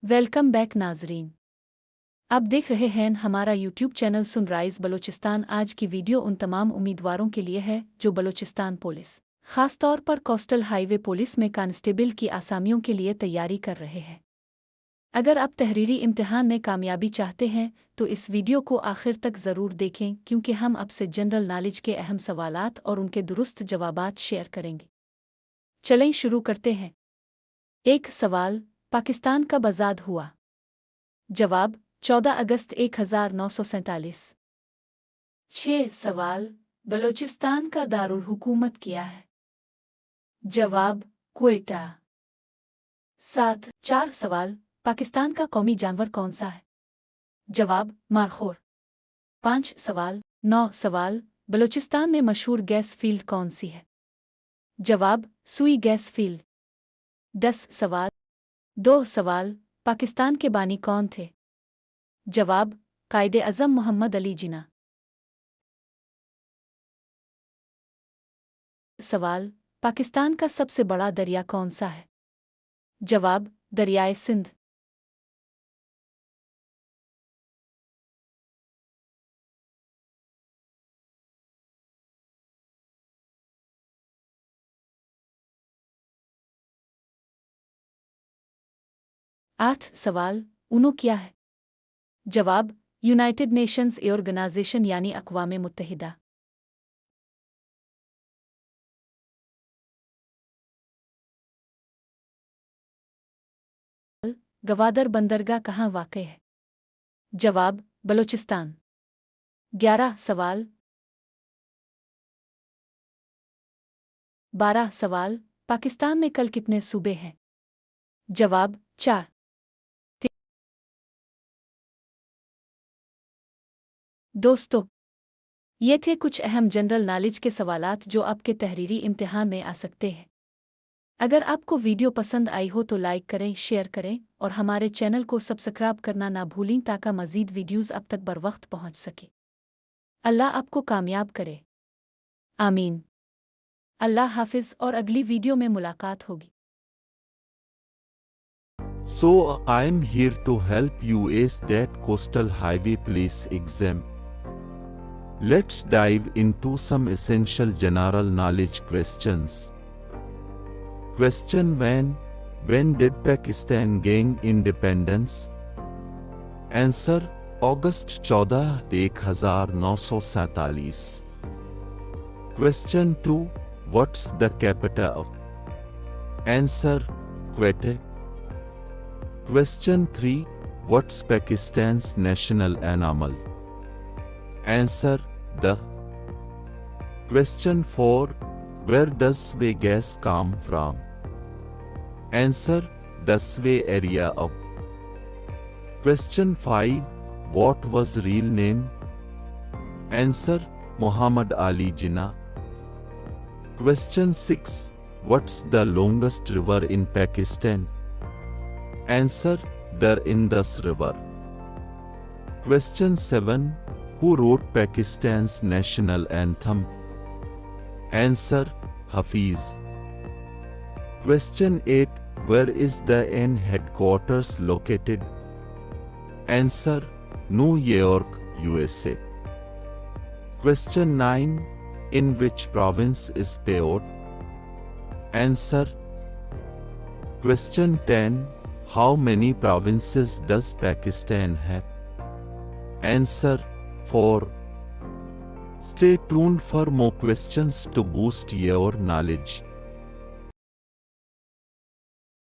Welcome back नाजरीन। आप देख रहे हैं हमारा यूट्यूब चैनल सनराइज बलोचिस्तान। आज की वीडियो उन तमाम उम्मीदवारों के लिए है जो बलोचिस्तान पुलिस, खास तौर पर कोस्टल हाईवे पुलिस में कांस्टेबल की आसामियों के लिए तैयारी कर रहे हैं। अगर आप तहरीरी इम्तिहान में कामयाबी चाहते हैं तो इस वीडियो को आखिर तक ज़रूर देखें, क्योंकि हम आपसे जनरल नॉलेज के अहम सवालात और उनके दुरुस्त जवाबात शेयर करेंगे। चलें शुरू करते हैं। एक सवाल, पाकिस्तान कब आज़ाद हुआ? जवाब, 14 अगस्त 1947। 6 सवाल, बलोचिस्तान का दारुल हुकूमत क्या है? जवाब, क्वेटा। 4 सवाल, पाकिस्तान का कौमी जानवर कौन सा है? जवाब, मारखोर। 5 सवाल, 9 सवाल, बलोचिस्तान में मशहूर गैस फील्ड कौन सी है? जवाब, सुई गैस फील्ड। 10 सवाल, 2 सवाल, पाकिस्तान के बानी कौन थे? जवाब, कायदे अज़म मोहम्मद अली जिन्ना। सवाल, पाकिस्तान का सबसे बड़ा दरिया कौन सा है? जवाब, दरियाए सिंध। आठ सवाल, ऊनो क्या है? जवाब, यूनाइटेड नेशंस ऑर्गेनाइजेशन यानी अक़वाम मुत्तहिदा। गवादर बंदरगाह कहाँ वाक़ है? जवाब, बलोचिस्तान। 11 सवाल, 12 सवाल, पाकिस्तान में कल कितने सूबे हैं? जवाब, 4। दोस्तों, ये थे कुछ अहम जनरल नॉलेज के सवालात जो आपके तहरीरी इम्तिहान में आ सकते हैं। अगर आपको वीडियो पसंद आई हो तो लाइक करें, शेयर करें और हमारे चैनल को सब्सक्राइब करना ना भूलें ताकि मज़ीद वीडियोज़ अब तक बर वक्त पहुँच सके। अल्लाह आपको कामयाब करे। आमीन। अल्लाह हाफिज़ और अगली वीडियो में मुलाकात होगी। So I'm here to help you ace that coastal highway police exam. Let's dive into some essential general knowledge questions. Question 1. When did Pakistan gain independence? Answer: August 14, 1947. Question 2. What's the capital of? Answer: Quetta. Question 3. What's Pakistan's national animal? Answer: the. Question 4. Where does Sway gas come from? Answer: the Sway area of. Question 5. What was real name? Answer: Muhammad Ali Jinnah. Question 6. What's the longest river in Pakistan? Answer: the Indus River. Question 7. Who wrote Pakistan's national anthem? Answer: Hafiz. Question 8. Where is the UN headquarters located? Answer: New York, USA. Question 9. In which province is Peote? Answer: Question 10. How many provinces does Pakistan have? Answer: 4. Stay tuned for more questions to boost your knowledge.